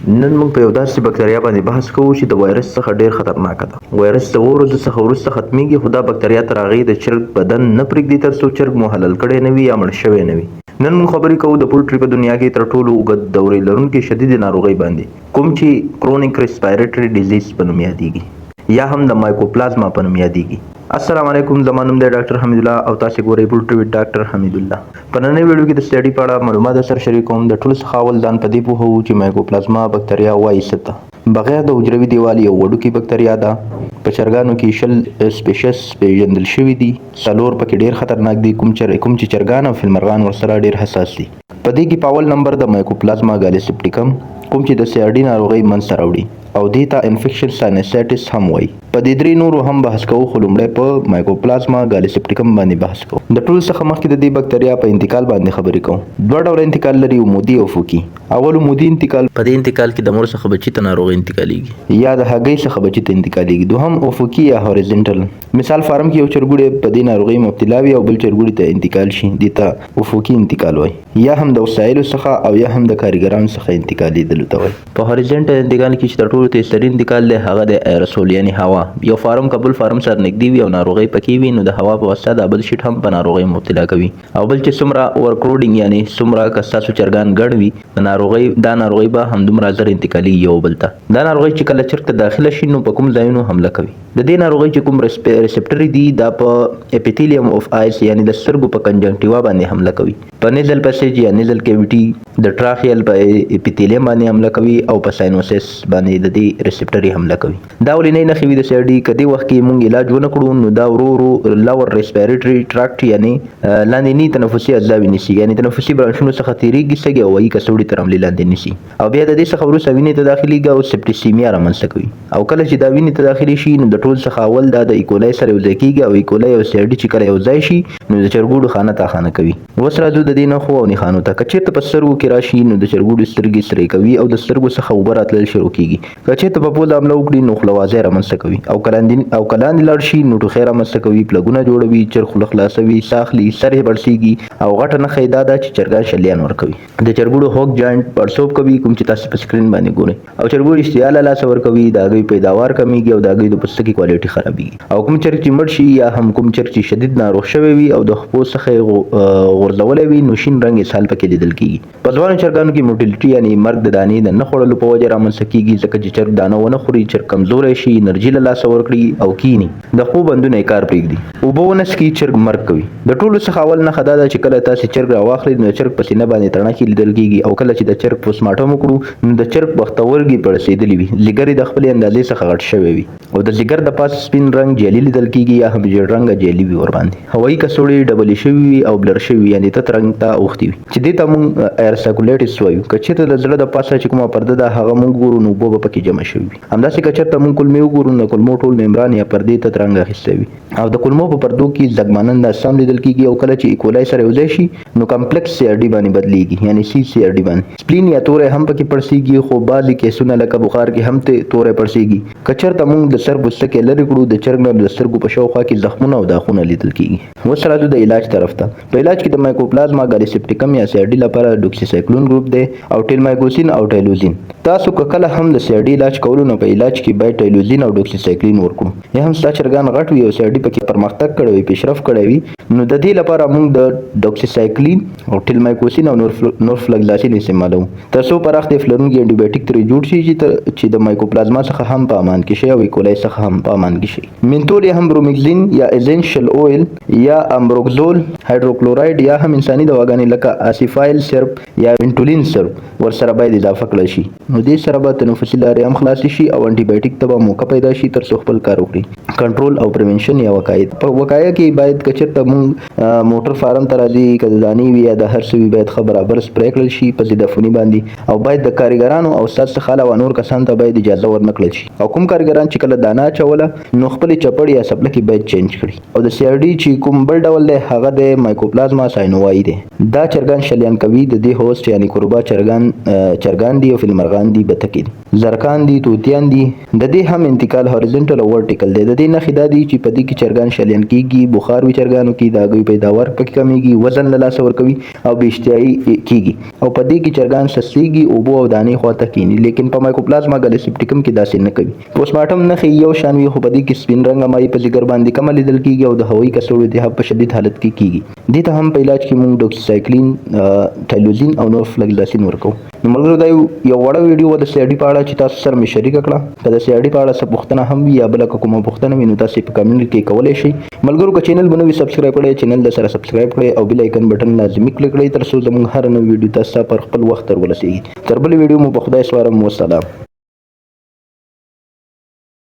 نن موږ په یو داسې بکتریا باندې بحث کوو چې د وایرس څخه ډیر خطرناک ده. وایرس د ورځو څخه وروسته ختمیږي، خو دا بکتریا تر هغې د چرګ بدن نه پرېږدي ترڅو چرګ مو حلال کړی نه وي یا مړ شوی نه وي. نن موږ خبرې کوو د پولټري په دنیا کې تر ټولو اوږد دورې لرونکي شدیدې ناروغۍ باندې، کوم چې کرونیک ریسپایریټري ډیزیز په نوم یادیږي یا هم د مایکوپلازما په نوم یادیږي. السلام علیکم، زما نوم دی ډاکټر حمید الله او تاسو ګورئ پولټري ویډ ډاکټر حمید الله. په نننۍ ویډیو کې د سټډي په اړه معلومات سره شریک کوم. د ټولو څخه اول ځان په دې پوهوو چې مایکوپلازما بکتریا وایي څه ته. بغیر د حجروي دیوال یو وړوکی بکتریا ده. په چرګانو کې 20 سپیشیس پیژندل شوي دي. 4 پکې ډیر خطرناک دي، کوم چې چرګان او فیلمرغان ورسره ډیر حساس دي. په دې کې په اول نمبر د مایکوپلازما ګالیسپټیکم کوم چې د سیارډي ناروغۍ منځته راوړي او دې ته انفیکشن ساینسایټس هم وایي. په دې درې نورو هم بحث کوو، خو لومړی په مایکوپلازما ګالیسپټیکم باندې بحث کوو. د ټولو څخه مخکې د دې بکتریا په انتقال باندې خبرې کوو. دوه ډوله انتقال لري، عمودي او افقي. اول عمودي انتقال، په دې انتقال کې د مور څخه بچي ته ناروغي انتقالیږي یا د هګۍ څخه بچي ته انتقالیږي. دوهم افقي یا هوریزنټل. مثال فارم کې یو چرګوړی په دې ناروغي مبتلا وي او بل چرګوړي ته انتقال شي، دې ته افقي انتقال وایي. یا هم د وسایلو څخه او یا هم د کارګرانو څخه انتقالیدلو ته وایي. په هوریزنټل انتقال کې چې تر ټولو تیزترین انتقال دی هغه د ایرسول یعنی هوا. یو فارم کبل فارم سره نږدې وي او ناروغي پکې وي، نو د هوا په واسطه د بل شیټ هم په ناروغي مبتلا کوي. او بل چې څومره ورکروډینګ یعنی څومره که ستاسو چرګان ګډ وي، دا ناروغي به همدومره زر انتقالي یو بل ته. دا ناروغي چې کله چرګ ته داخله شي نو په کوم ځایونو حمله کوي. د دې ناروغي چې کوم ریسپټري دي دا په اپیتیلیوم اف آیس یعنی د سترګو په کنجنکټیوا باندې حمله کوي. په نیزل پسیج یا نیزل کیویټي د ټراخیل په اپیتیلیوم باندې حمله کوي او په ساینوسس باندې د دې ریسپټري حمله کوي. دا ولې نه خوي د سیډي کدي وخت کې مونږ علاج ونه کړو نو دا ورو لور ریسپیریټری ټراکټ یعنی لاندې نی تنفسي اعضاء نسی، یعنی تنفسي برانشونو څخه تیریږي سګي او وایي کسوړي تر عملي لاندې نسی او بیا د دې څخه وروسته وینې ته داخليږي او سپټیسیمیا رامنځته کوي. او کله چې دا وینې ته داخلي شي نو د ټول څخه اول دا د ایکولای سره یوځای کیږي او ایکولای او سیډي چې کله یوځای شي نو د چرګوړو خانه ته خانه کوي. اوس راځو د دې نه خو او نه خانو ته. کچېرته په سترګو کې راشي نو د چرګوړو سترګې سرې کوي او د سترګو څخه اوبه راتلل شروع کیږي. کچېرته په پوزه حمله وکړي نو خلوازه رامنځته کوي او کلاندې لاړ شي نو ټوخی رامنځته کوي، پلګونه جوړوي، چرګ خوله خلاصوي، ساخلي، سر یې بړسیږي او غټه نښه دا ده چې چرګان شلیان ورکوي. د چرګوړو هوک جاینټ پړسوب کوي کوم چې تاسو په سکرین باندې ګورئ او چرګوړو اشتها له لاسه ورکوي. د هګیو پیداوار کمیږي او د هګیو د پوستکي کوالټي خرابېږي. او کوم چرګ چې مړ شي یا هم کوم چرګ چې شدید ناروغ شوی وي او د خپو څخه غورځولی وي نو شین رنګ اسهال پکې لیدل کېږي. په ځوانو چرګانو کې موټیلیټي یعنی مرګ د دانې د نه خوړلو په وجه رامنځته کېږي، ځکه چې چرګ دانه ونه خوري، چرګ کمزوری شي، انرژي له لاسه ورکړي او کینی، د خپو بندونه یې کار پرېږدي، اوبه ونه څښي، چرګ مرګ کوي. د ټولو څخه اول نښه دا ده چې کله تاسې چرګ راواخلئ نو د چرګ په سینه باندې تڼاکې لیدل کېږي او کله چې د چرګ پوسټمارټم وکړو نو د چرګ پښتورګي پړسېدلي وي، ځیګر یې د خپلې اندازې څخه غټ شوی وي او د ځیګر د پاسه سپین رنګ جیلي لیدل کېږي یا هم ژیړ رنګه جیلي وي ورباندې. هوایي کڅوړې ډبلې شوي وي او بلر شوي یعنې تت رنګ ته اوښتي وي چې دې ته موږ ایرساکولیټس وایو. که چېرته د زړه د پاسه چې کومه پرده ده هغه موږ ګورو نو اوبه به پکې جمع شوي وي. همداسې که چېرته موږ کولمې وګورو نو کولمو ټول ممبران یا پردې تت رنګ اخیستی وي او د کولمو په پردو کې زګمانند اجسام لیدل کېږي او کله چې ایکولای سره یوځای شي نو کمپلیکس سیارډي باندې بدلیږي یعنی سی سیارډي باندې. سپلین یا توری هم پکې پړسیږي، خو بعضې کیسونه لکه بخار کې هم توری پړسیږي. که چېرته موږ د سر پوستکی لرې کړو د چرګ نه د سترګو په شاوخوا کې زخمونه او داغونه لیدل کېږي. اوس راځو د علاج طرف ته. په علاج کې د مایکوپلازما ګالیسپټیکم یا سیارډي لپاره ډوکسیسایکلون ګروپ دی او ټیلمایکوسین او ټایلوزین. تاسو که کله هم د سیارډي علاج کولو نو په علاج کې باید ټایلوزین او ډوکسیسایکلین ورکړو. یا هم ستا چرګان غټ وي او سیارډي پکې پرمختګ کړی وي، پیشرفت کړی وي، نو د دې لپاره موږ د ډوکسیسایکلین او ټیلمایکوسین او نورفلکزاسین استعمالوو ترڅو پراخ د فلرونکي انټي بایوټیک ترې جوړ شي چې د مایکوپلازما څخه هم په امان کې شي او ایکولای څخه هم په امان کې شي. منتول یا هم برومیکزین یا ایزنشل اویل یا امبروکزول هایدروکلوراید یا هم انساني دواګانې لکه اسیفایل سرپ یا وینټولین سرپ ورسره باید اضافه کړل شي. نو دې سره به تنفسي لارې هم خلاصې شي او انټي بایوټیک ته به موقع پیدا شي ترڅو خپل کار وکړي. کنټرول او پریونشن یا وقایه. په وقایه کې باید که چېرته موږ موټر فارم ته راځي که د دانې وي یا د هر څه وي باید ښه برابر سپری کړل شي په ضد عفوني باندې او باید د کارګرانو او استاد څخه علاوه نور کسانو ته باید اجازه ورنه کړل شي. او کوم کارګران چې کله دانه اچوله نو خپلې چپړې یا سپلکې باید چینج کړي. او د سیارډي چې کوم بل ډول دی هغه د مایکوپلازما ساینووایي دی. دا چرګان شلیان کوي. د دې هوسټ یعنی کوربا چرګان دي او فیلمرغان دي، بتکې دي، زرکان دي، طوطیان دي. د دې هم انتقال هوريزونټل او ورټیکل دی. د دې نښې دا دي چې په دې کې چرګان شلیان کیږي، بخار وي چرګانو کې، د هګیو پیداوار پکې کمیږي، وزن له لاسه ورکوي او بې اشتهایي کیږي، او په دې کې چرګان سستیږي، اوبو او دانې خواته کینی. لیکن په مایکوپلازما ګالیسیپټیکم کې داسې نه کوي. پوسټمارټم نښې یو شان وي، خو په دې کې سپین رنګه مایع په ځیګر باندې کمه لیدل کیږي او د هوایي کڅوړو التهاب په شدید حالت کې کیږي. دې ته هم په علاج کې موږ ډوکسیسایکلین، ټایلوزین او نور فلکزاسین ورکوو. نو ملګرو دا یو وړه ویډیو و د سی آی ډي په اړه چې تاسو سره مې شریکه کړه. که د سی آی ډي په اړه څه پوښتنه هم وي یا بله که کومه پوښتنه وي نو تاسو په کمنټ کې کولی شئ. ملګرو که چینل به نه وي سبسکرایب کړی، چینل د سره سبسکرایب کړئ او بیل آیکن بټن لازمي کلیک کړئ تر څو زموږ هر نوې ویډیو تاسو پر خپل وخت ورسیږي. تر بلې ویډیو مو په خدای سپارم. والسلام.